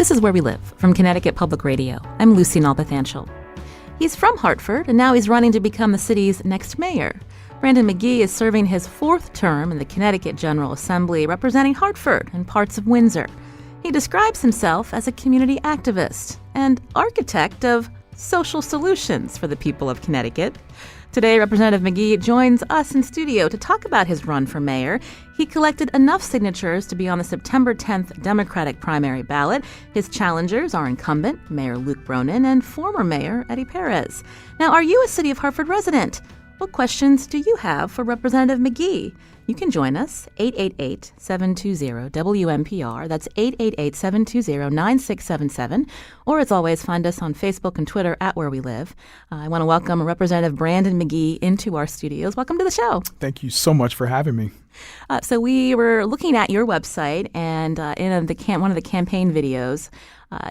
This is Where We Live from Connecticut Public Radio. I'm Lucy Nalpathanchel. He's from Hartford, and now he's running to become the city's next mayor. Brandon McGee is serving his fourth term in the Connecticut General Assembly, representing Hartford and parts of Windsor. He describes himself as a community activist and architect of social solutions for the people of Connecticut. Today, Representative McGee joins us in studio to talk about his run for mayor. He collected enough signatures to be on the September 10th Democratic primary ballot. His challengers are incumbent Mayor Luke Bronin and former Mayor Eddie Perez. Now, are you a City of Hartford resident? What questions do you have for Representative McGee? You can join us, 888-720-WMPR. That's 888-720-9677. Or as always, find us on Facebook and Twitter at Where We Live. I want to welcome Representative Brandon McGee into our studios. Welcome to the show. Thank you so much for having me. So we were looking at your website, and in one of the campaign videos,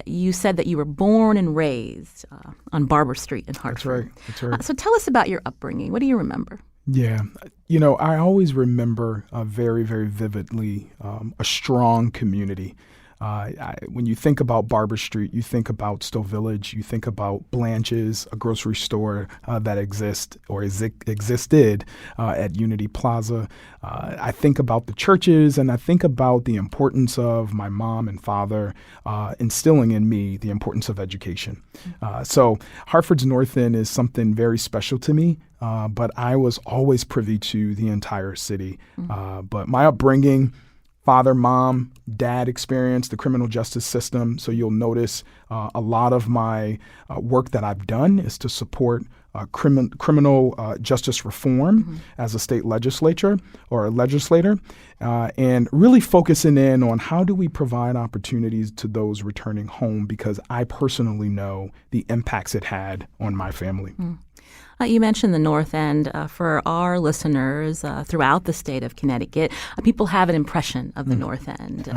you said that you were born and raised on Barber Street in Hartford. That's right. So tell us about your upbringing. What do you remember? Yeah. I always remember very, very vividly a strong community. When you think about Barber Street, you think about Stowe Village, you think about Blanche's, a grocery store that existed at Unity Plaza. I think about the churches, and I think about the importance of my mom and father instilling in me the importance of education. So Hartford's North End is something very special to me. But I was always privy to the entire city. But my upbringing, father, mom, dad experience, the criminal justice system. So you'll notice a lot of my work that I've done is to support criminal justice reform as a state legislator, and really focusing in on how do we provide opportunities to those returning home, because I personally know the impacts it had on my family. You mentioned the North End. For our listeners throughout the state of Connecticut, people have an impression of the North End.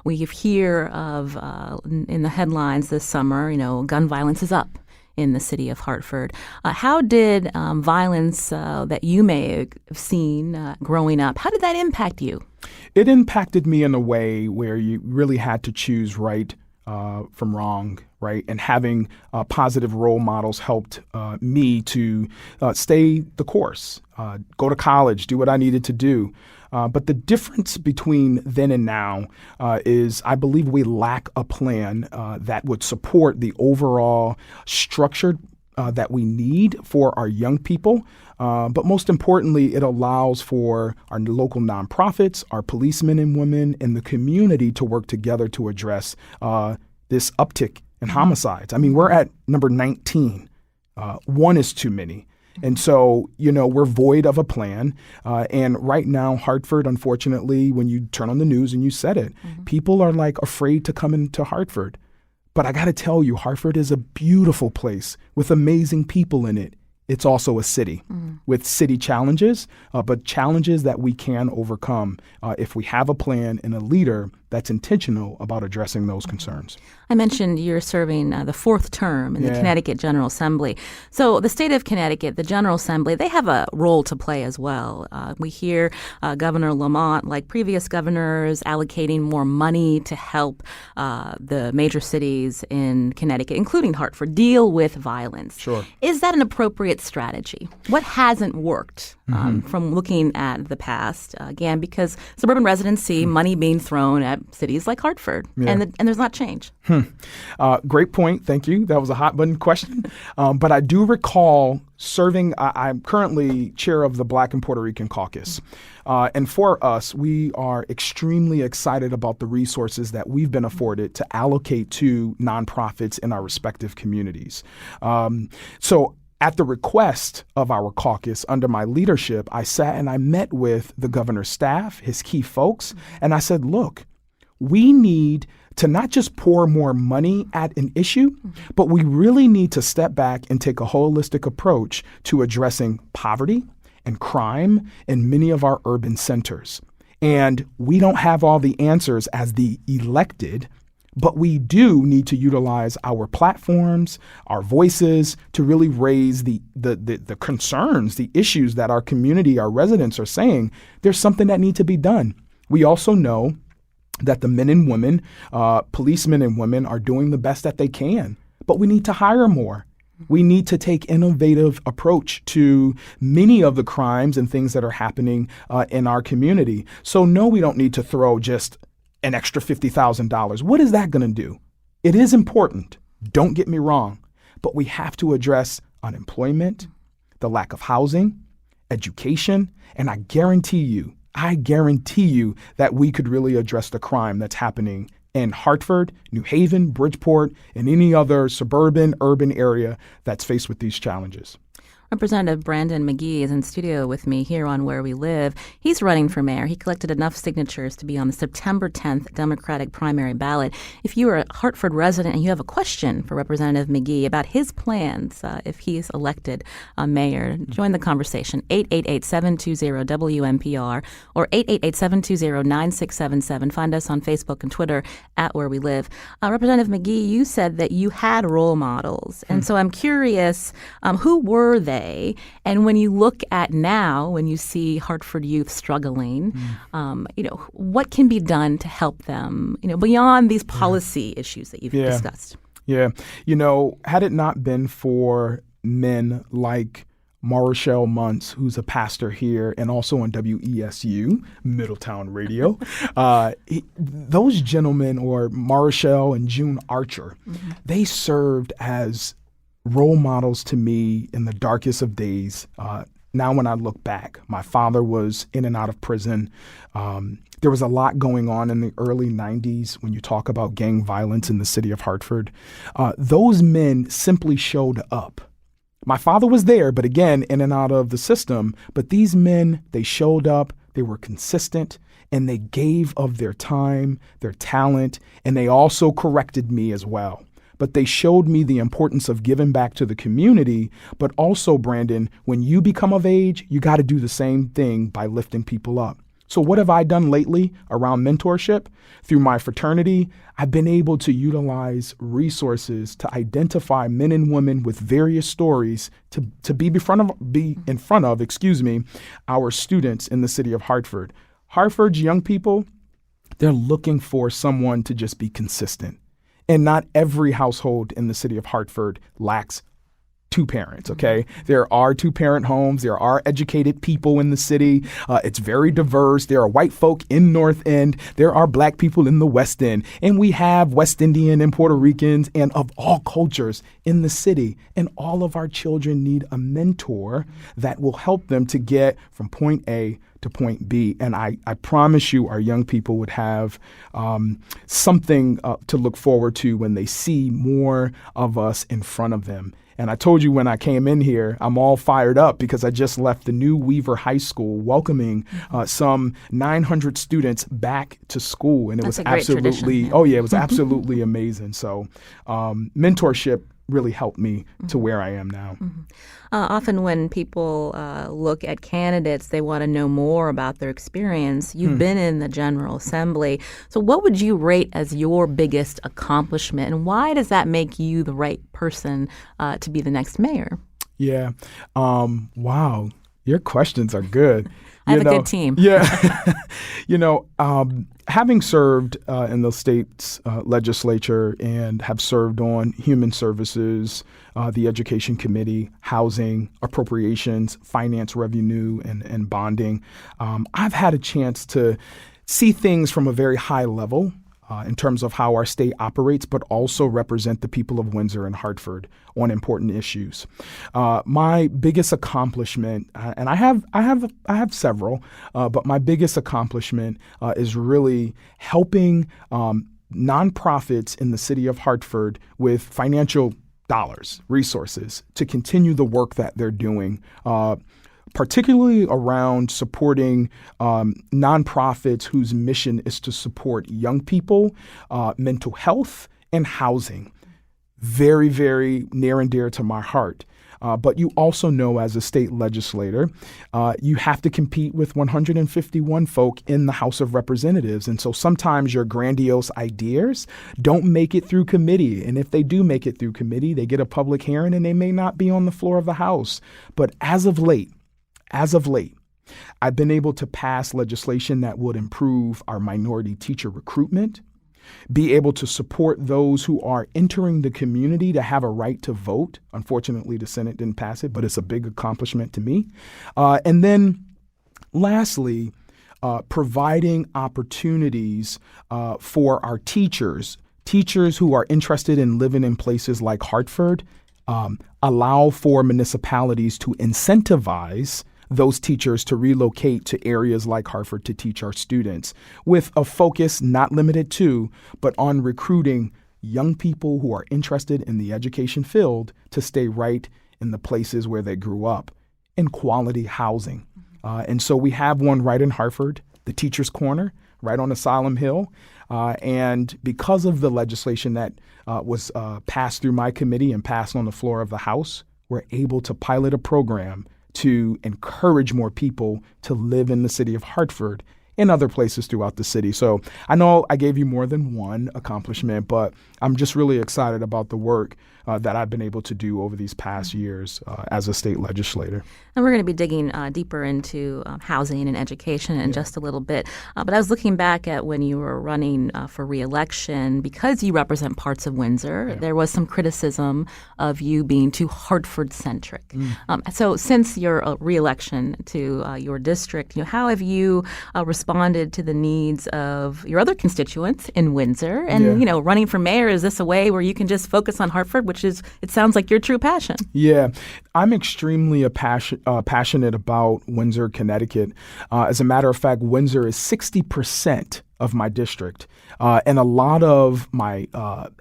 We hear of, in the headlines this summer, gun violence is up in the city of Hartford. How did violence that you may have seen growing up, how did that impact you? It impacted me in a way where you really had to choose right from wrong, right? And having positive role models helped me to stay the course, go to college, do what I needed to do. But the difference between then and now is I believe we lack a plan that would support the overall structure that we need for our young people. But most importantly, it allows for our local nonprofits, our policemen and women, and the community to work together to address this uptick in homicides. I mean, we're at number 19. One is too many. And so, we're void of a plan. And right now, Hartford, unfortunately, when you turn on the news and you said it, people are like afraid to come into Hartford. But I got to tell you, Hartford is a beautiful place with amazing people in it. It's also a city with city challenges, but challenges that we can overcome if we have a plan and a leader that's intentional about addressing those concerns. I mentioned you're serving the fourth term in the Connecticut General Assembly. So the state of Connecticut, the General Assembly, they have a role to play as well. We hear Governor Lamont, like previous governors, allocating more money to help the major cities in Connecticut, including Hartford, deal with violence. Sure. Is that an appropriate strategy? What hasn't worked from looking at the past? Again, because suburban residents see money being thrown at cities like Hartford, and there's not change. Great point. Thank you. That was a hot button question. But I do recall serving. I'm currently chair of the Black and Puerto Rican Caucus. And for us, we are extremely excited about the resources that we've been afforded to allocate to nonprofits in our respective communities. So at the request of our caucus, under my leadership, I sat and I met with the governor's staff, his key folks, and I said, look, we need to not just pour more money at an issue, but we really need to step back and take a holistic approach to addressing poverty and crime in many of our urban centers. And we don't have all the answers as the elected, but we do need to utilize our platforms, our voices to really raise the concerns, the issues that our community, our residents are saying there's something that needs to be done. We also know that the men and women, policemen and women, are doing the best that they can. But we need to hire more. We need to take innovative approach to many of the crimes and things that are happening in our community. So no, we don't need to throw just an extra $50,000. What is that going to do? It is important. Don't get me wrong. But we have to address unemployment, the lack of housing, education, and I guarantee you that we could really address the crime that's happening in Hartford, New Haven, Bridgeport, and any other suburban, urban area that's faced with these challenges. Representative Brandon McGee is in studio with me here on Where We Live. He's running for mayor. He collected enough signatures to be on the September 10th Democratic primary ballot. If you are a Hartford resident and you have a question for Representative McGee about his plans if he is elected mayor, join the conversation. 888-720-WNPR or 888-720-9677. Find us on Facebook and Twitter at Where We Live. Representative McGee, you said that you had role models. And so I'm curious, who were they? And when you look at now, when you see Hartford youth struggling, what can be done to help them, beyond these policy issues that you've discussed? Yeah. Had it not been for men like Mayoral Muntz, who's a pastor here and also on WESU, Middletown Radio, those gentlemen, or Mayoral and June Archer, they served as role models to me in the darkest of days. Now when I look back, my father was in and out of prison. There was a lot going on in the early 90s when you talk about gang violence in the city of Hartford. Those men simply showed up. My father was there, but again, in and out of the system. But these men, they showed up, they were consistent, and they gave of their time, their talent, and they also corrected me as well. But they showed me the importance of giving back to the community. But also, Brandon, when you become of age, you got to do the same thing by lifting people up. So what have I done lately around mentorship? Through my fraternity, I've been able to utilize resources to identify men and women with various stories to be in front of our students in the city of Hartford. Hartford's young people, they're looking for someone to just be consistent. And not every household in the city of Hartford lacks two parents, okay? There are two-parent homes. There are educated people in the city. It's very diverse. There are white folk in North End. There are black people in the West End. And we have West Indian and Puerto Ricans and of all cultures in the city. And all of our children need a mentor that will help them to get from point A to point B. And I promise you our young people would have something to look forward to when they see more of us in front of them. And I told you when I came in here, I'm all fired up because I just left the new Weaver High School welcoming some 900 students back to school. And it was absolutely, it was absolutely amazing. So mentorship really helped me to where I am now. Often when people look at candidates, they want to know more about their experience. You've been in the General Assembly. So what would you rate as your biggest accomplishment? And why does that make you the right person to be the next mayor? Yeah. Wow. Your questions are good. I have a good team. Yeah. Having served in the state's legislature and have served on human services, the education committee, housing, appropriations, finance, revenue, and bonding, I've had a chance to see things from a very high level in terms of how our state operates, but also represent the people of Windsor and Hartford on important issues. My biggest accomplishment, and I have several, but my biggest accomplishment is really helping nonprofits in the city of Hartford with financial dollars, resources to continue the work that they're doing. Particularly around supporting nonprofits whose mission is to support young people, mental health, and housing. Very, very near and dear to my heart. But you also know as a state legislator, you have to compete with 151 folk in the House of Representatives. And so sometimes your grandiose ideas don't make it through committee. And if they do make it through committee, they get a public hearing and they may not be on the floor of the House. But as of late, I've been able to pass legislation that would improve our minority teacher recruitment, be able to support those who are entering the community to have a right to vote. Unfortunately, the Senate didn't pass it, but it's a big accomplishment to me. And then lastly, providing opportunities for our teachers who are interested in living in places like Hartford, allow for municipalities to incentivize those teachers to relocate to areas like Hartford to teach our students, with a focus not limited to, but on recruiting young people who are interested in the education field to stay right in the places where they grew up, in quality housing. And so we have one right in Hartford, the Teacher's Corner, right on Asylum Hill. And because of the legislation that was passed through my committee and passed on the floor of the House, we're able to pilot a program to encourage more people to live in the city of Hartford and other places throughout the city. So I know I gave you more than one accomplishment, but I'm just really excited about the work that I've been able to do over these past years as a state legislator. And we're going to be digging deeper into housing and education in just a little bit. But I was looking back at when you were running for re-election. Because you represent parts of Windsor, there was some criticism of you being too Hartford-centric. So since your re-election to your district, how have you responded to the needs of your other constituents in Windsor? And, running for mayor, is this a way where you can just focus on Hartford, which is, it sounds like your true passion? Yeah, I'm extremely passionate about Windsor, Connecticut. As a matter of fact, Windsor is 60% of my district. And a lot of my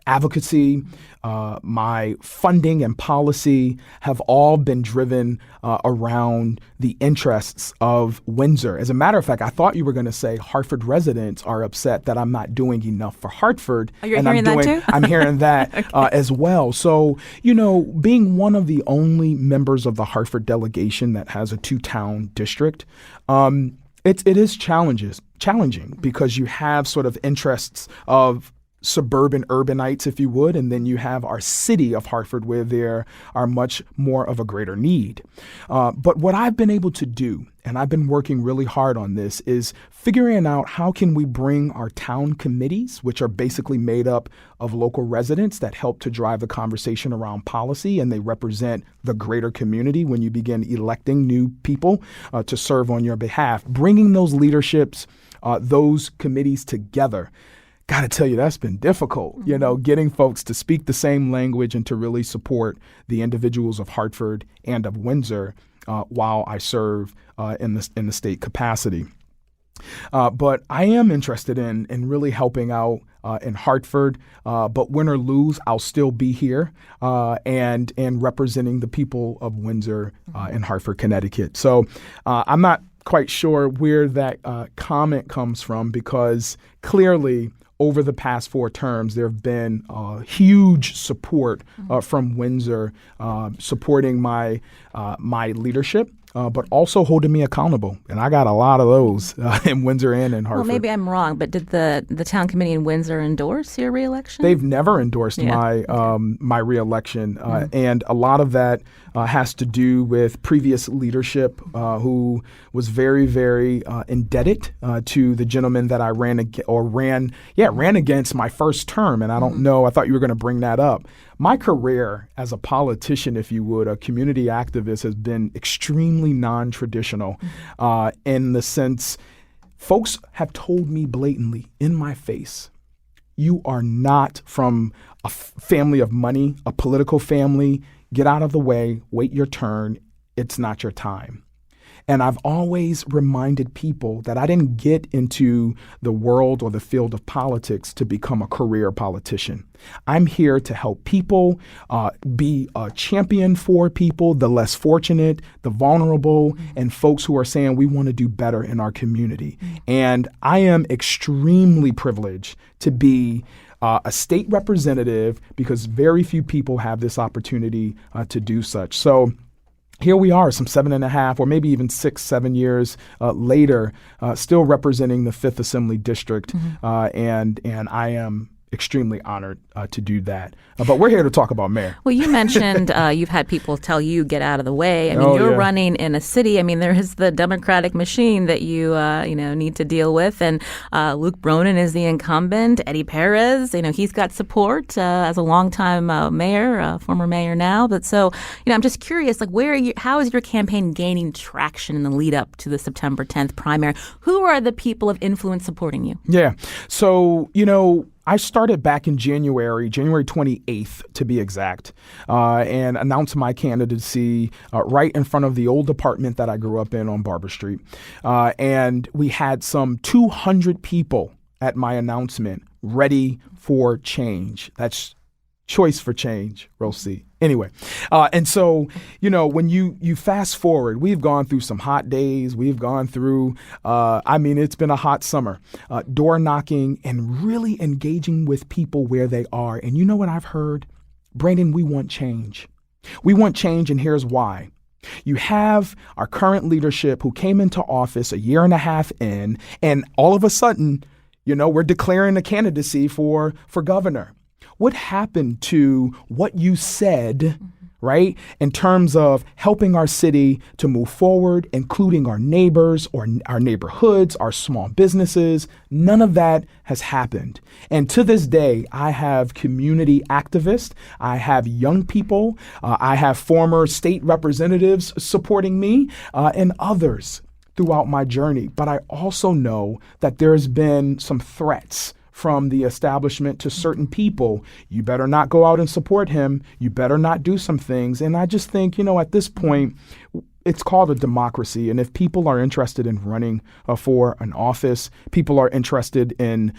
advocacy, my funding and policy have all been driven around the interests of Windsor. As a matter of fact, I thought you were going to say Hartford residents are upset that I'm not doing enough for Hartford. Oh, you're hearing that too? I'm hearing that as well. So, being one of the only members of the Hartford delegation that has a 2-town district, it is challenging because you have sort of interests of suburban urbanites, if you would, and then you have our city of Hartford where there are much more of a greater need. But what I've been able to do, and I've been working really hard on this, is figuring out how can we bring our town committees, which are basically made up of local residents that help to drive the conversation around policy, and they represent the greater community when you begin electing new people to serve on your behalf. Bringing those leaderships, those committees together. Got to tell you, that's been difficult, getting folks to speak the same language and to really support the individuals of Hartford and of Windsor while I serve in the state capacity. But I am interested in really helping out in Hartford. But win or lose, I'll still be here and representing the people of Windsor in Hartford, Connecticut. So I'm not quite sure where that comment comes from, because clearly over the past 4 terms, there have been huge support from Windsor supporting my leadership. But also holding me accountable. And I got a lot of those in Windsor and in Hartford. Well, maybe I'm wrong, but did the town committee in Windsor endorse your reelection? They've never endorsed my reelection. And a lot of that has to do with previous leadership who was very, very indebted to the gentleman that I ran against my first term. And I don't know, I thought you were going to bring that up. My career as a politician, if you would, a community activist, has been extremely non-traditional in the sense folks have told me blatantly in my face, you are not from a family of money, a political family. Get out of the way, wait your turn. It's not your time. And I've always reminded people that I didn't get into the world or the field of politics to become a career politician. I'm here to help people, be a champion for people, the less fortunate, the vulnerable, and folks who are saying we want to do better in our community. And I am extremely privileged to be a state representative, because very few people have this opportunity to do such. So here we are, some 7.5 or maybe even 6-7 years later, still representing the 5th Assembly District. And I am extremely honored to do that. But we're here to talk about mayor. Well, you mentioned you've had people tell you get out of the way. I mean, you're running in a city. I mean, there is the Democratic machine that you need to deal with, and Luke Bronin is the incumbent. Eddie Perez, he's got support as a longtime mayor, former mayor now. But so, I'm just curious, like, how is your campaign gaining traction in the lead up to the September 10th primary? Who are the people of influence supporting you? Yeah. So, I started back in January 28th to be exact, and announced my candidacy right in front of the old apartment that I grew up in on Barber Street. And we had some 200 people at my announcement ready for change. That's choice for change, Rosie. Anyway, and so, when you fast forward, we've gone through some hot days. We've gone through, it's been a hot summer, door knocking and really engaging with people where they are. And you know what I've heard? Brandon, we want change. We want change, and here's why. You have our current leadership who came into office a year and a half in, and all of a sudden, we're declaring a candidacy for governor. What happened to what you said, right, in terms of helping our city to move forward, including our neighbors or our neighborhoods, our small businesses? None of that has happened. And to this day, I have community activists. I have young people. I have former state representatives supporting me and others throughout my journey. But I also know that there's been some threats from the establishment to certain people. You better not go out and support him. You better not do some things. And I just think, at this point, it's called a democracy. And if people are interested in running for an office, people are interested in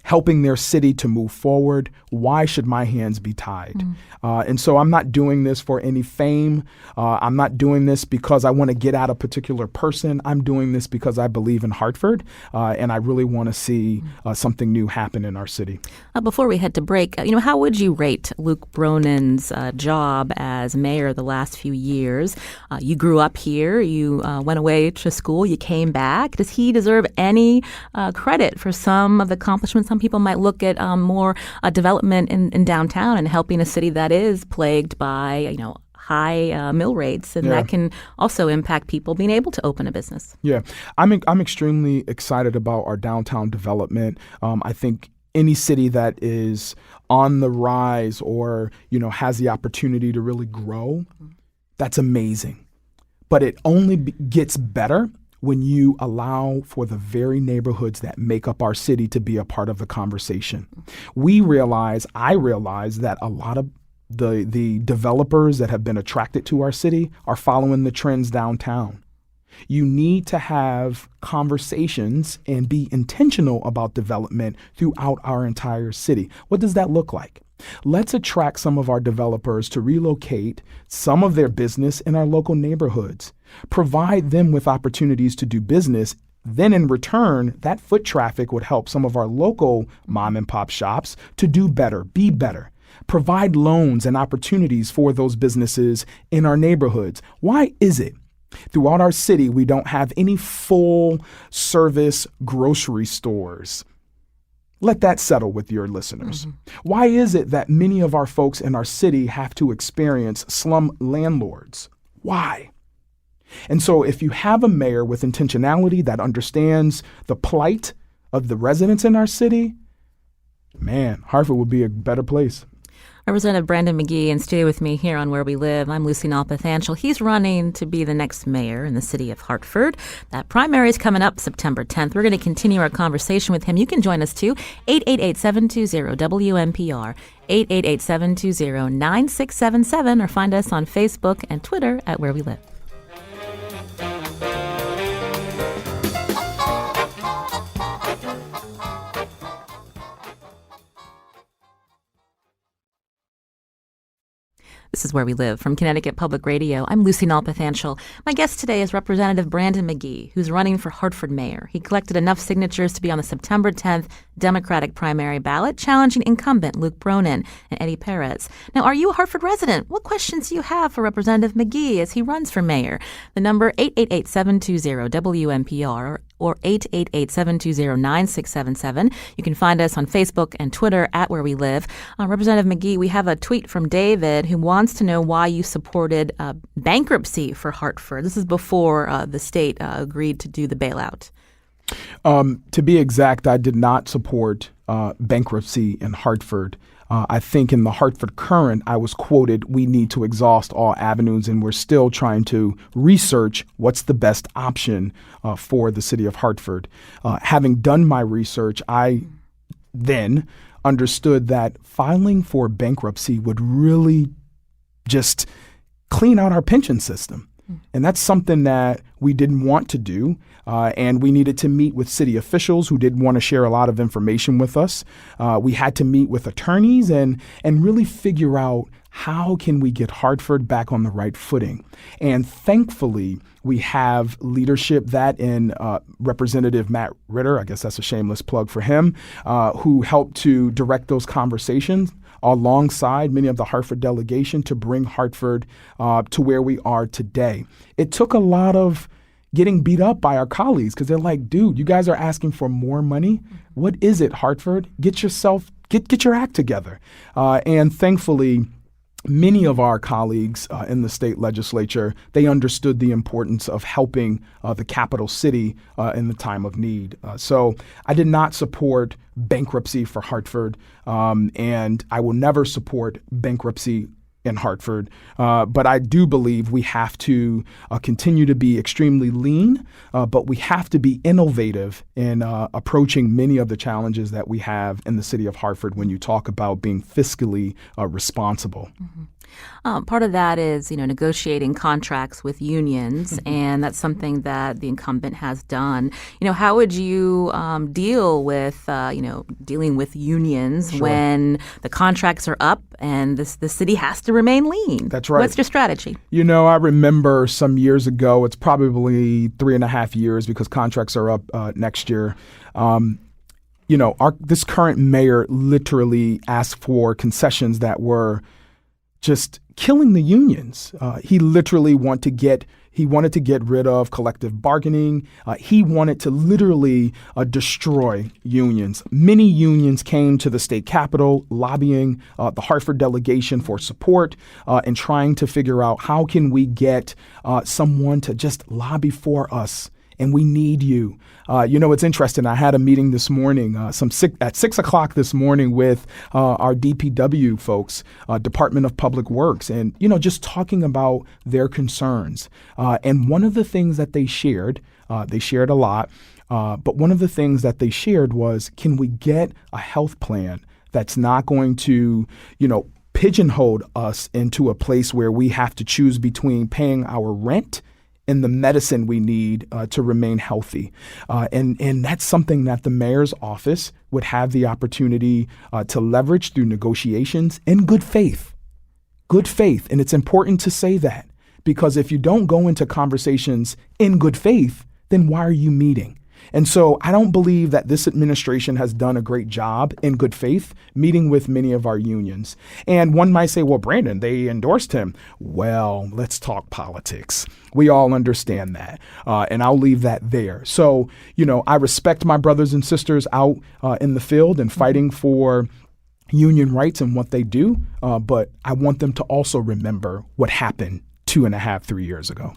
helping their city to move forward, why should my hands be tied? And so I'm not doing this for any fame. I'm not doing this because I want to get at a particular person. I'm doing this because I believe in Hartford, and I really want to see something new happen in our city. Before we head to break, how would you rate Luke Bronin's job as mayor the last few years? You grew up here. You went away to school. You came back. Does he deserve any credit for some of the accomplishments? Some people might look at more development in downtown and helping a city that is plagued by, high mill rates, and that can also impact people being able to open a business. Yeah, I'm extremely excited about our downtown development. I think any city that is on the rise or, has the opportunity to really grow, that's amazing. But it only gets better when you allow for the very neighborhoods that make up our city to be a part of the conversation. I realize that a lot of the developers that have been attracted to our city are following the trends downtown. You need to have conversations and be intentional about development throughout our entire city. What does that look like? Let's attract some of our developers to relocate some of their business in our local neighborhoods. Provide them with opportunities to do business. Then in return, that foot traffic would help some of our local mom and pop shops to do better, be better. Provide loans and opportunities for those businesses in our neighborhoods. Why is it throughout our city we don't have any full service grocery stores? Let that settle with your listeners. Why is it that many of our folks in our city have to experience slum landlords? Why? And so if you have a mayor with intentionality that understands the plight of the residents in our city, man, Hartford would be a better place. Representative Brandon McGee in studio with me here on Where We Live. I'm Lucy Nalpathanchel. He's running to be the next mayor in the city of Hartford. That primary is coming up September 10th. We're going to continue our conversation with him. You can join us too, 888-720-WNPR, 888-720-9677, or find us on Facebook and Twitter at Where We Live. This is Where We Live from Connecticut Public Radio. I'm Lucy Nalpathanchel. My guest today is Representative Brandon McGee, who's running for Hartford mayor. He collected enough signatures to be on the September 10th Democratic primary ballot, challenging incumbent Luke Bronin and Eddie Perez. Now, are you a Hartford resident? What questions do you have for Representative McGee as he runs for mayor? The number 888-720-WMPR or 888-720-9677. You can find us on Facebook and Twitter at Where We Live. Representative McGee, we have a tweet from David who wants to know why you supported bankruptcy for Hartford. This is before the state agreed to do the bailout. To be exact, I did not support bankruptcy in Hartford. I think in the Hartford Current, I was quoted, "We need to exhaust all avenues," and we're still trying to research what's the best option for the city of Hartford. Having done my research, I then understood that filing for bankruptcy would really just clean out our pension system. And that's something that we didn't want to do. And we needed to meet with city officials who didn't want to share a lot of information with us. We had to meet with attorneys and really figure out how can we get Hartford back on the right footing. And thankfully, we have leadership that in Representative Matt Ritter, I guess that's a shameless plug for him, who helped to direct those conversations alongside many of the Hartford delegation to bring Hartford to where we are today. It took a lot of getting beat up by our colleagues because they're like, dude, you guys are asking for more money. What is it, Hartford? Get your act together. And thankfully, many of our colleagues in the state legislature, they understood the importance of helping the capital city in the time of need. So I did not support bankruptcy for Hartford, and I will never support bankruptcy in Hartford. But I do believe we have to continue to be extremely lean, but we have to be innovative in approaching many of the challenges that we have in the city of Hartford when you talk about being fiscally responsible. Mm-hmm. Part of that is, negotiating contracts with unions, and that's something that the incumbent has done. How would you deal with, dealing with unions Sure. when the contracts are up and the city has to remain lean? That's right. What's your strategy? I remember some years ago, it's probably 3.5 years because contracts are up next year. This current mayor literally asked for concessions that were just killing the unions. He literally wanted to get rid of collective bargaining. He wanted to literally destroy unions. Many unions came to the state capitol lobbying the Hartford delegation for support and trying to figure out how can we get someone to just lobby for us. And we need you. It's interesting. I had a meeting this morning, at 6 o'clock this morning with our DPW folks, Department of Public Works, and, just talking about their concerns. And one of the things that they shared a lot, but one of the things that they shared was, can we get a health plan that's not going to, pigeonhole us into a place where we have to choose between paying our rent and the medicine we need to remain healthy. And that's something that the mayor's office would have the opportunity to leverage through negotiations in good faith. Good faith. And it's important to say that, because if you don't go into conversations in good faith, then why are you meeting? And so I don't believe that this administration has done a great job in good faith meeting with many of our unions. And one might say, well, Brandon, they endorsed him. Well, let's talk politics. We all understand that. And I'll leave that there. So, I respect my brothers and sisters out in the field and fighting for union rights and what they do. But I want them to also remember what happened 2.5, 3 years ago.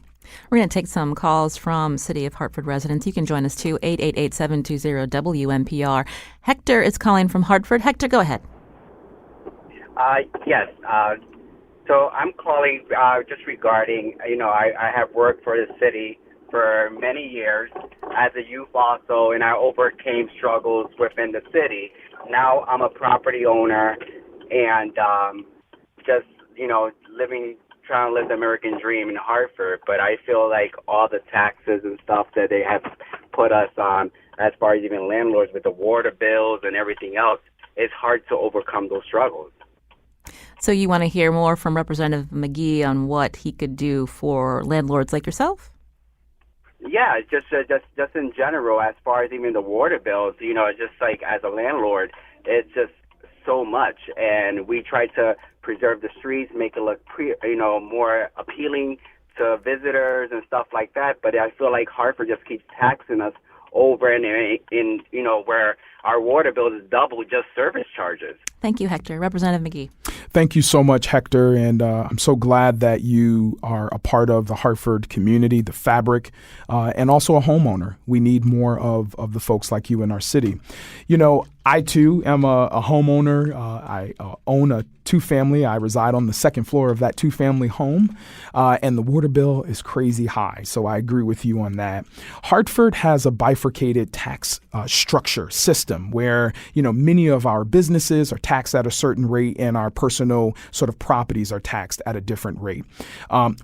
We're going to take some calls from City of Hartford residents. You can join us too, 888-720-WMPR. Hector is calling from Hartford. Hector, go ahead. Yes. So I'm calling just regarding, I have worked for the city for many years as a youth also, and I overcame struggles within the city. Now I'm a property owner and just, trying to live the American dream in Hartford, but I feel like all the taxes and stuff that they have put us on, as far as even landlords with the water bills and everything else, it's hard to overcome those struggles. So you want to hear more from Representative McGee on what he could do for landlords like yourself? Yeah, just in general, as far as even the water bills, just like as a landlord, it's just so much, and we try to preserve the streets, make it look more appealing to visitors and stuff like that. But I feel like Hartford just keeps taxing us over and in where our water bill is double just service charges. Thank you, Hector. Representative McGee. Thank you so much, Hector. And I'm so glad that you are a part of the Hartford community, the fabric, and also a homeowner. We need more of the folks like you in our city. I, too, am a homeowner. I own a two-family. I reside on the second floor of that two-family home, and the water bill is crazy high. So I agree with you on that. Hartford has a bifurcated tax structure system where, many of our businesses are taxed at a certain rate and our personal sort of properties are taxed at a different rate.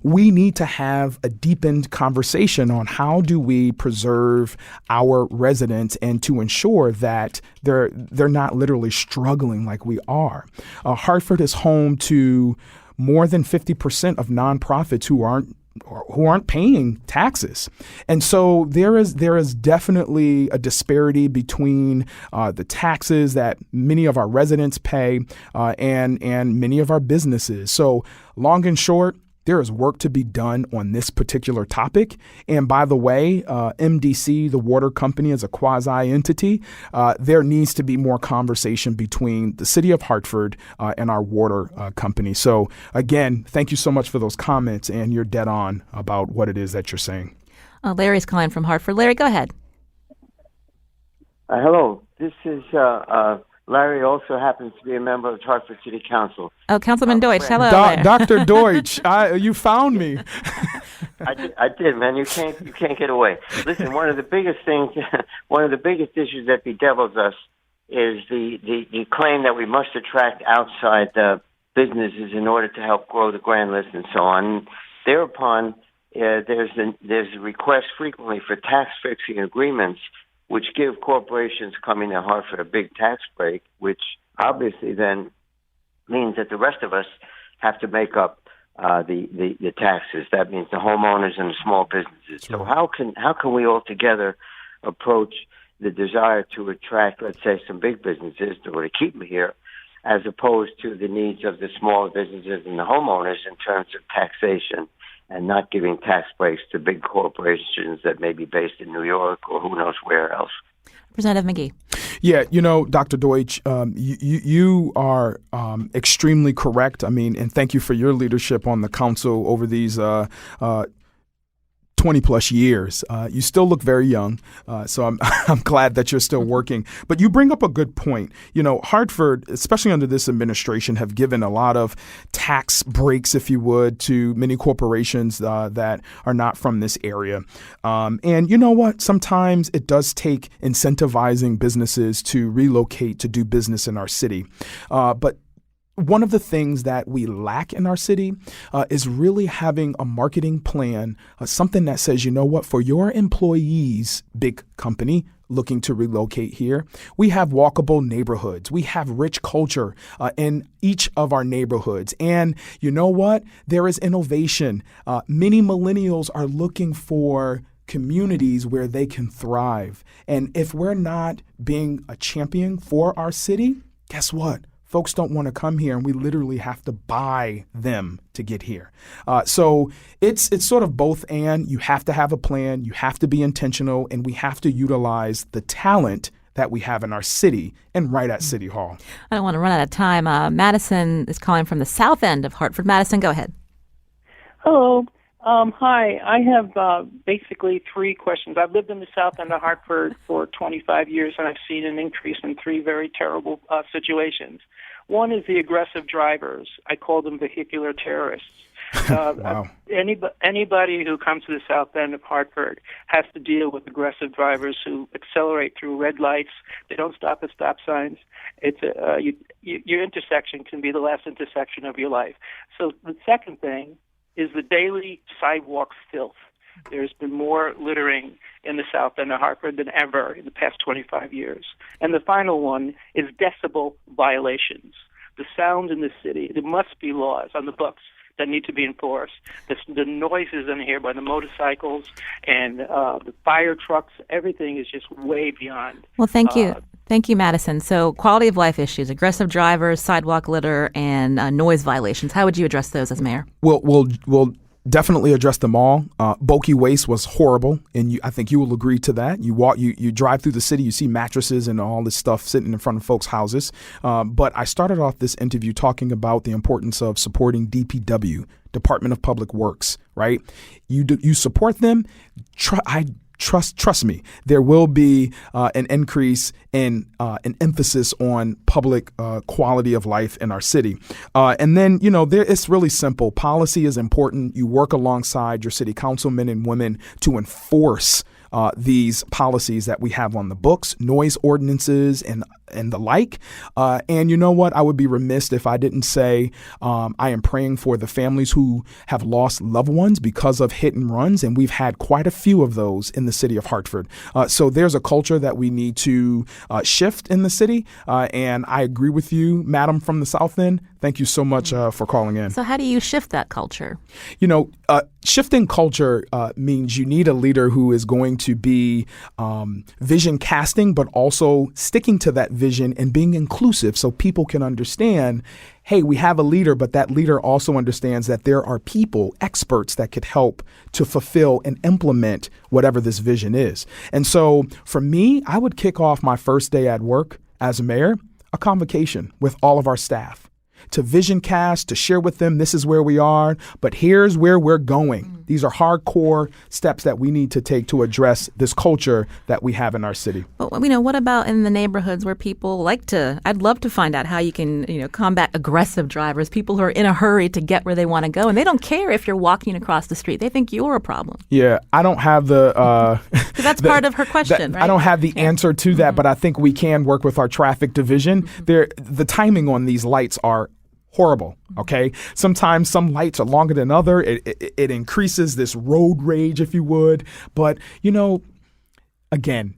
We need to have a deepened conversation on how do we preserve our residents and to ensure that they're not literally struggling like we are. Hartford is home to more than 50% of nonprofits who aren't paying taxes. And so there is definitely a disparity between the taxes that many of our residents pay and many of our businesses. So long and short, there is work to be done on this particular topic. And by the way, MDC, the water company, is a quasi-entity. There needs to be more conversation between the city of Hartford and our water company. So again, thank you so much for those comments, and you're dead on about what it is that you're saying. Larry's calling from Hartford. Larry, go ahead. Hello. This is Larry, also happens to be a member of Hartford City Council. Oh, Councilman Deutsch. Hello. Dr. Deutsch, you found me. I did, man. You can't get away. Listen, one of the biggest issues that bedevils us is the claim that we must attract outside businesses in order to help grow the grand list and so on. Thereupon, there's a request frequently for tax fixing agreements, which give corporations coming to Hartford a big tax break, which obviously then means that the rest of us have to make up the taxes. That means the homeowners and the small businesses. So how can we all together approach the desire to attract, let's say, some big businesses or to keep them here, as opposed to the needs of the small businesses and the homeowners in terms of taxation, and not giving tax breaks to big corporations that may be based in New York or who knows where else? Representative McGee. Yeah, Dr. Deutsch, you are extremely correct. I mean, and thank you for your leadership on the council over these 20 plus years. You still look very young, so I'm glad that you're still working. But you bring up a good point. Hartford, especially under this administration, have given a lot of tax breaks, if you would, to many corporations that are not from this area. And you know what? Sometimes it does take incentivizing businesses to relocate to do business in our city. But one of the things that we lack in our city is really having a marketing plan, something that says, for your employees, big company looking to relocate here, we have walkable neighborhoods. We have rich culture in each of our neighborhoods. And you know what? There is innovation. Many millennials are looking for communities where they can thrive. And if we're not being a champion for our city, guess what? Folks don't want to come here, and we literally have to buy them to get here. So it's sort of both and. You have to have a plan, you have to be intentional, and we have to utilize the talent that we have in our city and right at City Hall. I don't want to run out of time. Madison is calling from the south end of Hartford. Madison, go ahead. Hello. Hi. I have basically three questions. I've lived in the south end of Hartford for 25 years, and I've seen an increase in three very terrible situations. One is the aggressive drivers. I call them vehicular terrorists. Wow. Anybody who comes to the south end of Hartford has to deal with aggressive drivers who accelerate through red lights. They don't stop at stop signs. Your intersection can be the last intersection of your life. So the second thing is the daily sidewalk filth. There's been more littering in the south end of Hartford than ever in the past 25 years. And the final one is decibel violations. The sound in the city, there must be laws on the books that need to be enforced. The noises in here by the motorcycles and the fire trucks, everything is just way beyond. Well, thank you. Thank you, Madison. So quality of life issues, aggressive drivers, sidewalk litter, and noise violations. How would you address those as mayor? We'll definitely address them all. Bulky waste was horrible, and I think you will agree to that. You drive through the city, you see mattresses and all this stuff sitting in front of folks' houses. But I started off this interview talking about the importance of supporting DPW, Department of Public Works, right? You support them. Trust me, there will be an increase in an emphasis on public quality of life in our city. And then, it's really simple. Policy is important. You work alongside your city councilmen and women to enforce these policies that we have on the books, noise ordinances and the like. And you know what? I would be remiss if I didn't say I am praying for the families who have lost loved ones because of hit and runs. And we've had quite a few of those in the city of Hartford. So there's a culture that we need to shift in the city. And I agree with you, Madam from the South End. Thank you so much for calling in. So how do you shift that culture? Shifting culture means you need a leader who is going to be vision casting, but also sticking to that vision and being inclusive so people can understand, hey, we have a leader, but that leader also understands that there are people, experts that could help to fulfill and implement whatever this vision is. And so for me, I would kick off my first day at work as a mayor, a convocation with all of our staff, to vision cast, to share with them, this is where we are, but here's where we're going. These are hardcore steps that we need to take to address this culture that we have in our city. But, what about in the neighborhoods where people I'd love to find out how you can, combat aggressive drivers, people who are in a hurry to get where they want to go, and they don't care if you're walking across the street. They think you're a problem. Yeah, I don't have the... Because that's part of her question, right? I don't have the answer to that, but I think we can work with our traffic division. The timing on these lights are horrible. Okay. Sometimes some lights are longer than other. It increases this road rage, if you would. But, again,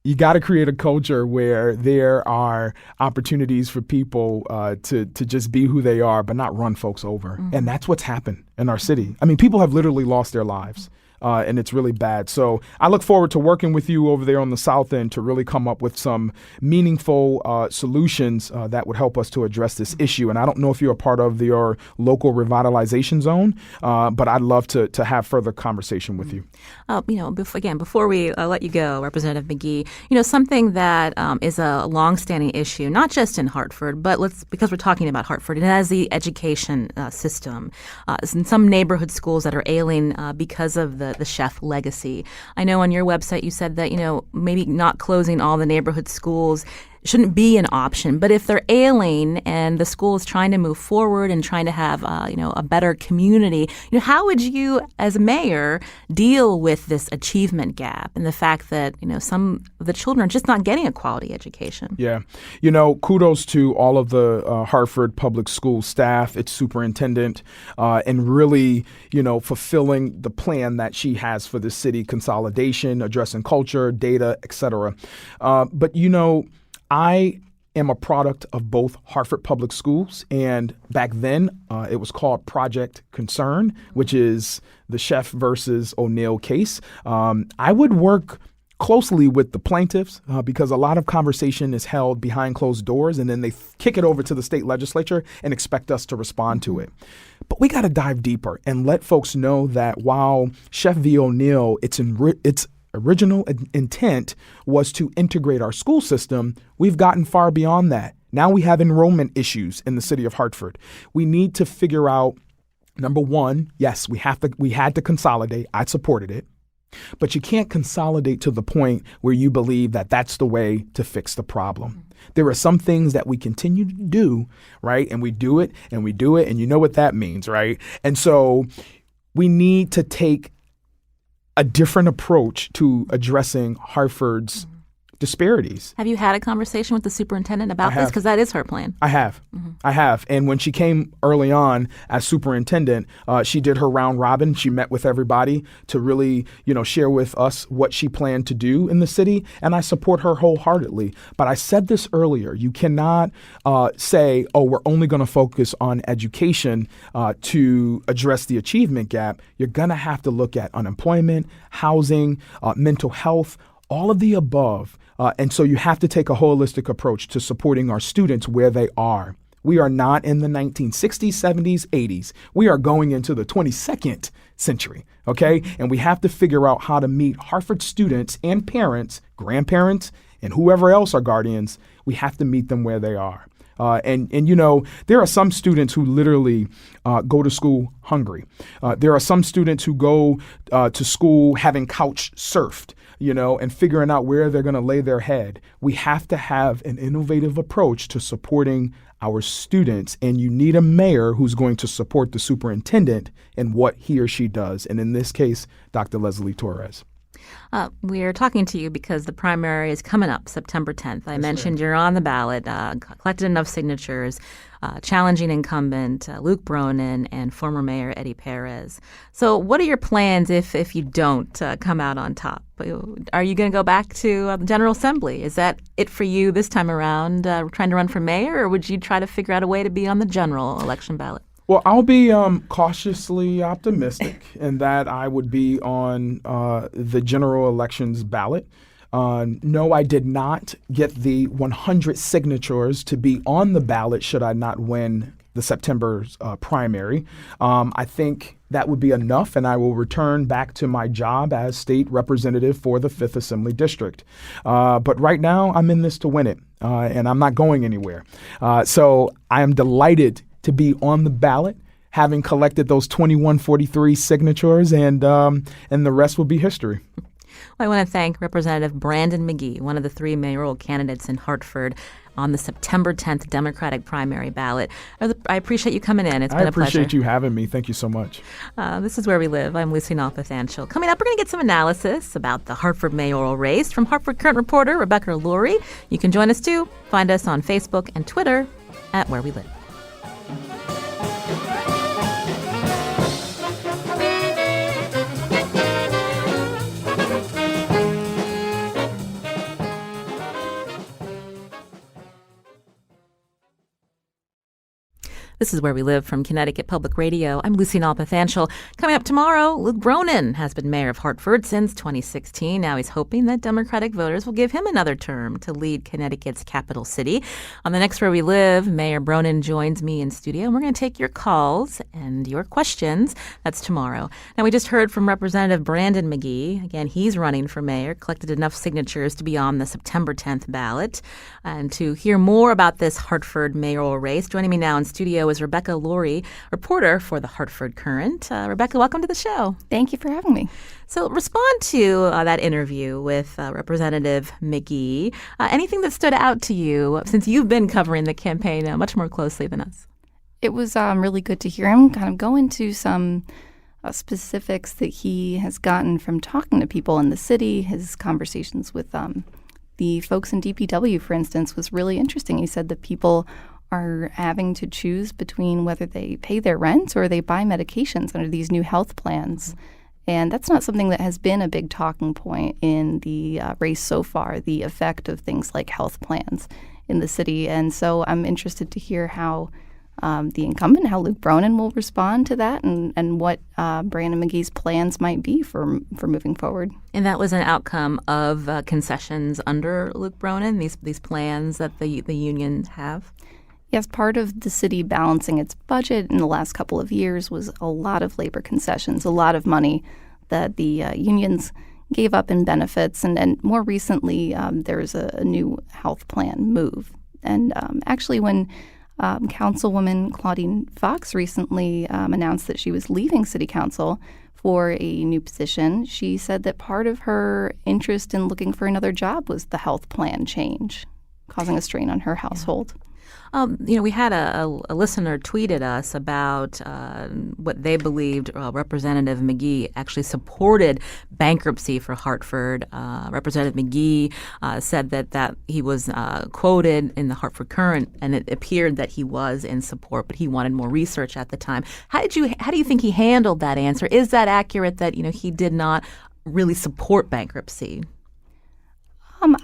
you got to create a culture where there are opportunities for people to just be who they are, but not run folks over. And that's what's happened in our city. I mean, people have literally lost their lives. And it's really bad. So I look forward to working with you over there on the South End to really come up with some meaningful solutions that would help us to address this issue. And I don't know if you're a part of your local revitalization zone, but I'd love to have further conversation with you. Before we let you go, Representative McGee, something that is a longstanding issue, not just in Hartford, but because we're talking about Hartford, it has the education system. In some neighborhood schools that are ailing because of the chef legacy. I know on your website you said that, maybe not closing all the neighborhood schools shouldn't be an option. But if they're ailing and the school is trying to move forward and trying to have, a better community, how would you, as a mayor, deal with this achievement gap and the fact that, some of the children are just not getting a quality education? Yeah. Kudos to all of the Hartford Public School staff, its superintendent, and really, fulfilling the plan that she has for the city: consolidation, addressing culture, data, et cetera. But, I am a product of both Hartford Public Schools, and back then it was called Project Concern, which is the Chef versus O'Neill case. I would work closely with the plaintiffs because a lot of conversation is held behind closed doors, and then they kick it over to the state legislature and expect us to respond to it. But we got to dive deeper and let folks know that while Chef v. O'Neill, it's original intent was to integrate our school system, we've gotten far beyond that. Now we have enrollment issues in the city of Hartford. We need to figure out, number one, yes, we had to consolidate. I supported it. But you can't consolidate to the point where you believe that that's the way to fix the problem. There are some things that we continue to do, right? And we do it, and we do it, and you know what that means, right? And so we need to take a different approach to addressing Hartford's disparities. Have you had a conversation with the superintendent about this? Because that is her plan. I have. I have. And when she came early on as superintendent, she did her round robin. She met with everybody to really, share with us what she planned to do in the city. And I support her wholeheartedly. But I said this earlier. You cannot say, we're only going to focus on education to address the achievement gap. You're going to have to look at unemployment, housing, mental health, all of the above. And so you have to take a holistic approach to supporting our students where they are. We are not in the 1960s, 70s, 80s. We are going into the 22nd century, okay? And we have to figure out how to meet Hartford students and parents, grandparents, and whoever else are guardians. We have to meet them where they are. And there are some students who literally go to school hungry. There are some students who go to school having couch surfed, and figuring out where they're going to lay their head. We have to have an innovative approach to supporting our students. And you need a mayor who's going to support the superintendent in what he or she does. And in this case, Dr. Leslie Torres. We're talking to you because the primary is coming up September 10th. I mentioned you're on the ballot, collected enough signatures, challenging incumbent Luke Bronin and former Mayor Eddie Perez. So what are your plans if you don't come out on top? Are you going to go back to the General Assembly? Is that it for you this time around, trying to run for mayor, or would you try to figure out a way to be on the general election ballot? Well, I'll be cautiously optimistic in that I would be on the general elections ballot. No, I did not get the 100 signatures to be on the ballot should I not win the September primary. I think that would be enough, and I will return back to my job as state representative for the 5th Assembly District. But right now, I'm in this to win it, and I'm not going anywhere. So I am delighted to be on the ballot, having collected those 2143 signatures, and the rest will be history. Well, I want to thank Representative Brandon McGee, one of the 3 mayoral candidates in Hartford on the September 10th Democratic primary ballot. I appreciate you coming in. It's been a pleasure. I appreciate you having me. Thank you so much. This is Where We Live. I'm Lucy Nalpathanchel. Coming up, we're going to get some analysis about the Hartford mayoral race from Hartford Current reporter Rebecca Lurie. You can join us too. Find us on Facebook and Twitter at Where We Live. This is Where We Live from Connecticut Public Radio. I'm Lucy Nalpathanchel. Coming up tomorrow, Luke Bronin has been mayor of Hartford since 2016. Now he's hoping that Democratic voters will give him another term to lead Connecticut's capital city. On the next Where We Live, Mayor Bronin joins me in studio, and we're going to take your calls and your questions. That's tomorrow. Now, we just heard from Representative Brandon McGee. Again, he's running for mayor, collected enough signatures to be on the September 10th ballot. And to hear more about this Hartford mayoral race, joining me now in studio is Rebecca Lurie, reporter for the Hartford Current. Rebecca, welcome to the show. Thank you for having me. So respond to that interview with Representative McGee. Anything that stood out to you since you've been covering the campaign much more closely than us? It was really good to hear him kind of go into some specifics that he has gotten from talking to people in the city. His conversations with the folks in DPW, for instance, was really interesting. He said that people are having to choose between whether they pay their rent or they buy medications under these new health plans. And that's not something that has been a big talking point in the race so far, the effect of things like health plans in the city. And so I'm interested to hear how the incumbent, how Luke Bronin will respond to that and what Brandon McGee's plans might be for moving forward. And that was an outcome of concessions under Luke Bronin, these plans that the unions have? Yes, part of the city balancing its budget in the last couple of years was a lot of labor concessions, a lot of money that the unions gave up in benefits. And more recently, there's a new health plan move. And actually, when Councilwoman Claudine Fox recently announced that she was leaving City Council for a new position, she said that part of her interest in looking for another job was the health plan change, causing a strain on her household. We had a listener tweeted us about what they believed Representative McGee actually supported bankruptcy for Hartford. Representative McGee said that he was quoted in the Hartford Courant, and it appeared that he was in support, but he wanted more research at the time. How do you think he handled that answer? Is that accurate that he did not really support bankruptcy?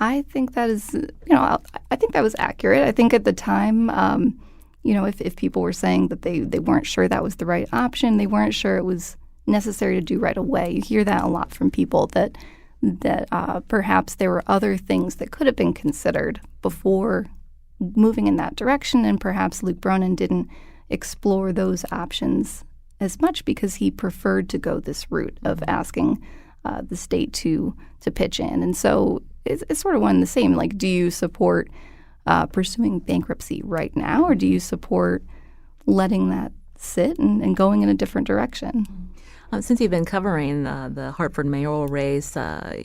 I think that is, I think that was accurate. I think at the time, if people were saying that they weren't sure that was the right option, they weren't sure it was necessary to do right away. You hear that a lot from people that perhaps there were other things that could have been considered before moving in that direction, and perhaps Luke Bronin didn't explore those options as much because he preferred to go this route of asking the state to pitch in. And so it's sort of one and the same. Like, do you support pursuing bankruptcy right now, or do you support letting that sit and going in a different direction? Since you've been covering the Hartford mayoral race,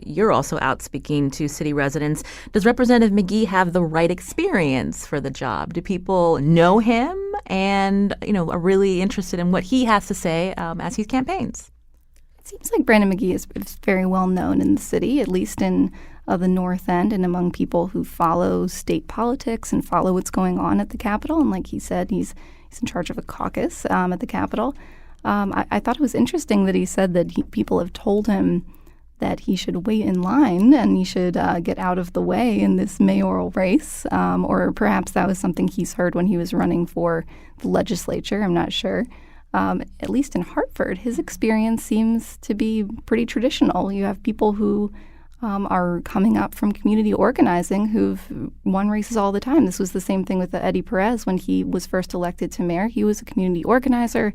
you're also out speaking to city residents. Does Representative McGee have the right experience for the job? Do people know him and are really interested in what he has to say as he campaigns? It seems like Brandon McGee is very well known in the city, at least in the North End and among people who follow state politics and follow what's going on at the Capitol. And like he said, he's in charge of a caucus at the Capitol. I thought it was interesting that he said that people have told him that he should wait in line and he should get out of the way in this mayoral race. Or perhaps that was something he's heard when he was running for the legislature. I'm not sure. At least in Hartford, his experience seems to be pretty traditional. You have people who are coming up from community organizing who've won races all the time. This was the same thing with Eddie Perez when he was first elected to mayor. He was a community organizer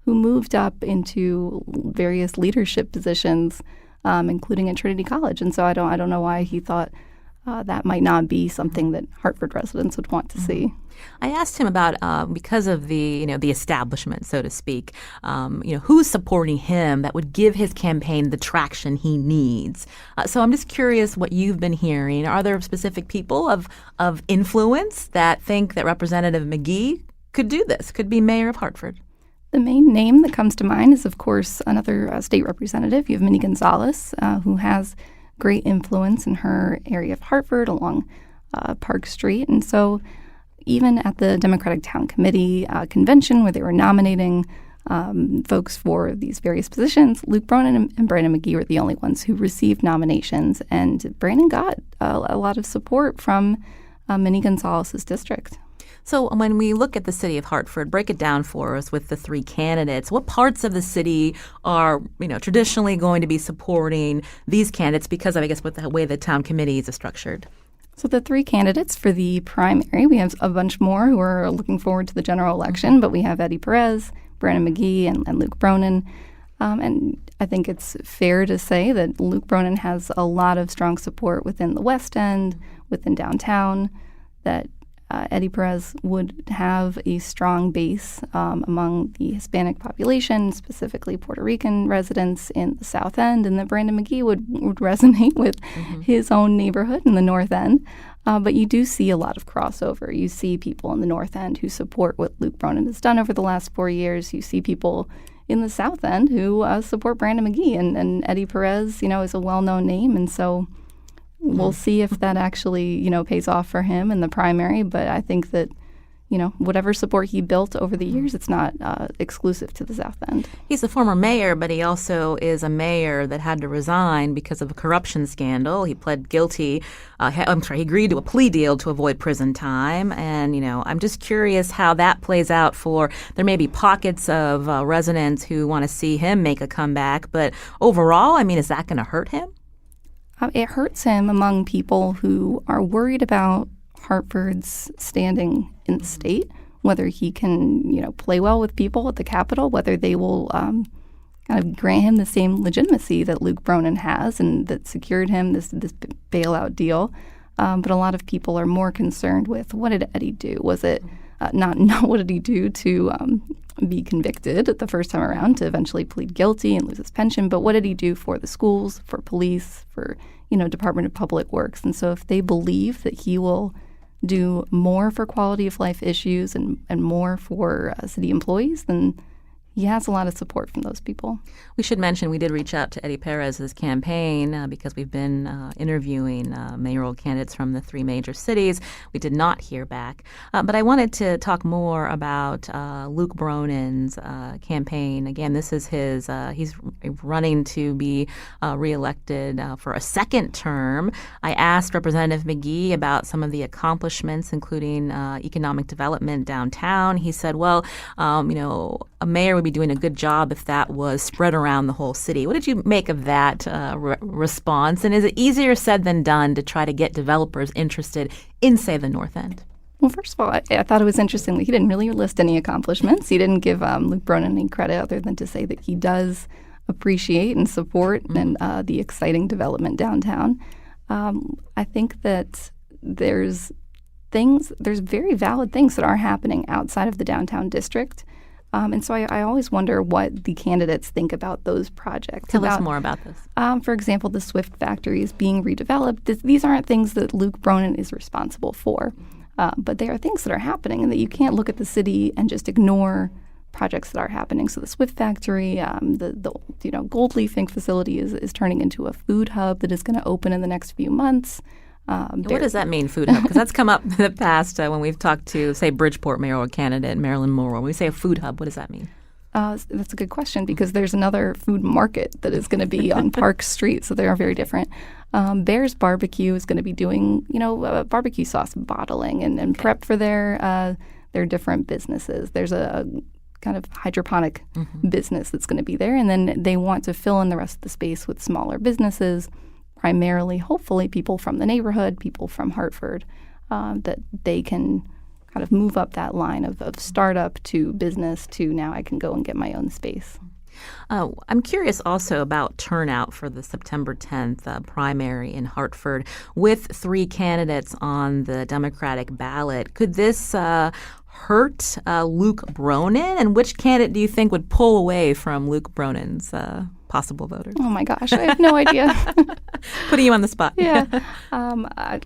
who moved up into various leadership positions, including at Trinity College. And so I don't know why he thought that might not be something that Hartford residents would want to see. I asked him about because of the establishment, so to speak, who's supporting him that would give his campaign the traction he needs. So I'm just curious what you've been hearing. Are there specific people of influence that think that Representative McGee could do this, could be mayor of Hartford? The main name that comes to mind is, of course, another state representative. You have Minnie Gonzalez, who has great influence in her area of Hartford along Park Street. And so even at the Democratic Town Committee convention where they were nominating folks for these various positions, Luke Bronin and Brandon McGee were the only ones who received nominations. And Brandon got a lot of support from Minnie Gonzalez's district. So when we look at the city of Hartford, break it down for us with the three candidates. What parts of the city are, traditionally going to be supporting these candidates because of, I guess, what the way the town committees are structured? So the three candidates for the primary, we have a bunch more who are looking forward to the general election, but we have Eddie Perez, Brandon McGee, and Luke Bronin. And I think it's fair to say that Luke Bronin has a lot of strong support within the West End, within downtown, that Eddie Perez would have a strong base among the Hispanic population, specifically Puerto Rican residents in the South End, and that Brandon McGee would resonate with his own neighborhood in the North End. But you do see a lot of crossover. You see people in the North End who support what Luke Bronin has done over the last 4 years. You see people in the South End who support Brandon McGee, and Eddie Perez, is a well-known name, and so we'll see if that actually, pays off for him in the primary. But I think that, whatever support he built over the years, it's not exclusive to the South End. He's a former mayor, but he also is a mayor that had to resign because of a corruption scandal. He pled guilty. He agreed to a plea deal to avoid prison time. And, I'm just curious how that plays out there may be pockets of residents who want to see him make a comeback. But overall, is that going to hurt him? It hurts him among people who are worried about Hartford's standing in the state, whether he can, play well with people at the Capitol, whether they will kind of grant him the same legitimacy that Luke Bronin has and that secured him this bailout deal. But a lot of people are more concerned with, what did Eddie do? Was it not what did he do to be convicted the first time around, to eventually plead guilty and lose his pension, but what did he do for the schools, for police, for Department of Public Works? And so if they believe that he will do more for quality of life issues and more for city employees, then he has a lot of support from those people. We should mention we did reach out to Eddie Perez's campaign because we've been interviewing mayoral candidates from the three major cities. We did not hear back. But I wanted to talk more about Luke Bronin's campaign. Again, this is he's running to be reelected for a second term. I asked Representative McGee about some of the accomplishments, including economic development downtown. He said, well, a mayor would be doing a good job if that was spread around the whole city. What did you make of that response? And is it easier said than done to try to get developers interested in, say, the North End? Well, first of all, I thought it was interesting that he didn't really list any accomplishments. He didn't give Luke Bronin any credit other than to say that he does appreciate and support the exciting development downtown. I think that there's very valid things that are happening outside of the downtown district. And so I always wonder what the candidates think about those projects. Tell us more about this. For example, the Swift factory is being redeveloped. These aren't things that Luke Bronin is responsible for, but they are things that are happening and that you can't look at the city and just ignore projects that are happening. So the Swift factory, the gold leafing facility is turning into a food hub that is going to open in the next few months. What does that mean, food hub? Because that's come up in the past when we've talked to, say, Bridgeport mayoral candidate Marilyn Morrow. When we say a food hub, what does that mean? That's a good question because there's another food market that is going to be on Park Street, so they are very different. Bear's Barbecue is going to be doing, barbecue sauce bottling and prep for their different businesses. There's a kind of hydroponic business that's going to be there, and then they want to fill in the rest of the space with smaller businesses, primarily, hopefully, people from the neighborhood, people from Hartford, that they can kind of move up that line of startup to business to now I can go and get my own space. I'm curious also about turnout for the September 10th primary in Hartford. With three candidates on the Democratic ballot, could this hurt Luke Bronin? And which candidate do you think would pull away from Luke Bronin's possible voters? Oh my gosh, I have no idea. Putting you on the spot. Yeah. I've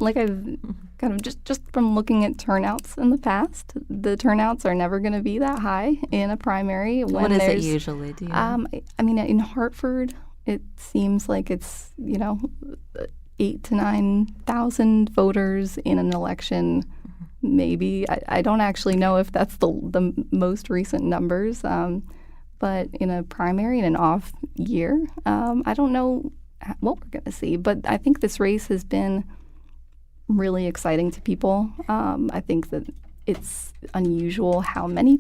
kind of just from looking at turnouts in the past, the turnouts are never going to be that high in a primary. What is it usually? Do you know? In Hartford, it seems like it's 8,000 to 9,000 voters in an election. Maybe I don't actually know if that's the most recent numbers. But in a primary in an off year, I don't know what we're going to see. But I think this race has been really exciting to people. I think that it's unusual how many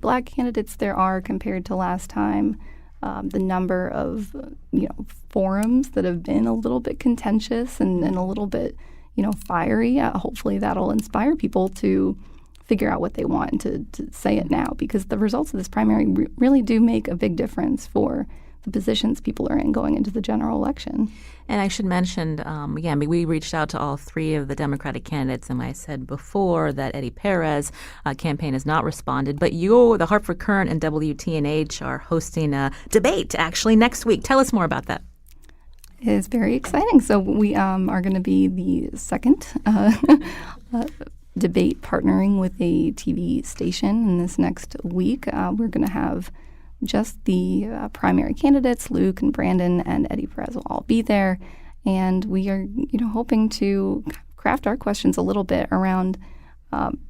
Black candidates there are compared to last time. The number of forums that have been a little bit contentious and a little bit fiery. Hopefully that'll inspire people to figure out what they want and to say it now, because the results of this primary really do make a big difference for the positions people are in going into the general election. And I should mention, again, we reached out to all three of the Democratic candidates, and I said before that Eddie Perez campaign has not responded. But the Hartford Current and WTNH are hosting a debate, actually, next week. Tell us more about that. It is very exciting. So we are going to be the second debate partnering with a TV station in this next week. We're going to have just the primary candidates, Luke and Brandon and Eddie Perez will all be there. And we are, hoping to craft our questions a little bit around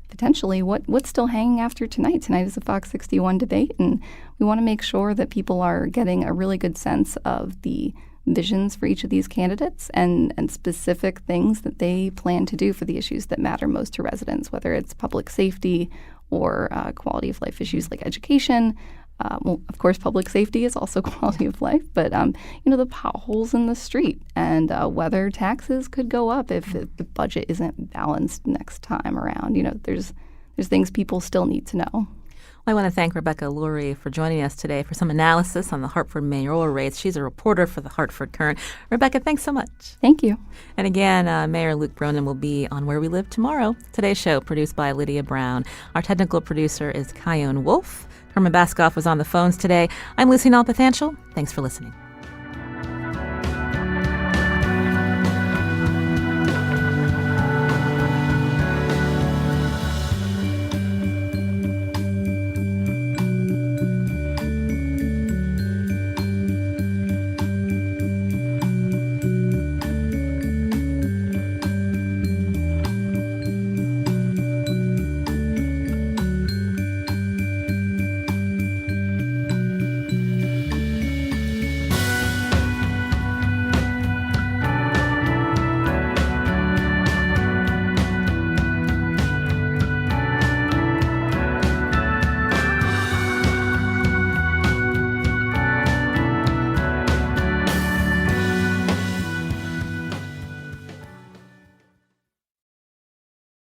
potentially what's still hanging after tonight. Tonight is a Fox 61 debate, and we want to make sure that people are getting a really good sense of the visions for each of these candidates and specific things that they plan to do for the issues that matter most to residents, whether it's public safety or quality of life issues like education. Of course, public safety is also quality of life, but, the potholes in the street and whether taxes could go up if the budget isn't balanced next time around. There's things people still need to know. I want to thank Rebecca Lurie for joining us today for some analysis on the Hartford mayoral race. She's a reporter for the Hartford Current. Rebecca, thanks so much. Thank you. And again, Mayor Luke Bronin will be on Where We Live tomorrow. Today's show produced by Lydia Brown. Our technical producer is Kyone Wolf. Herman Baskoff was on the phones today. I'm Lucy Nalpathanchel. Thanks for listening.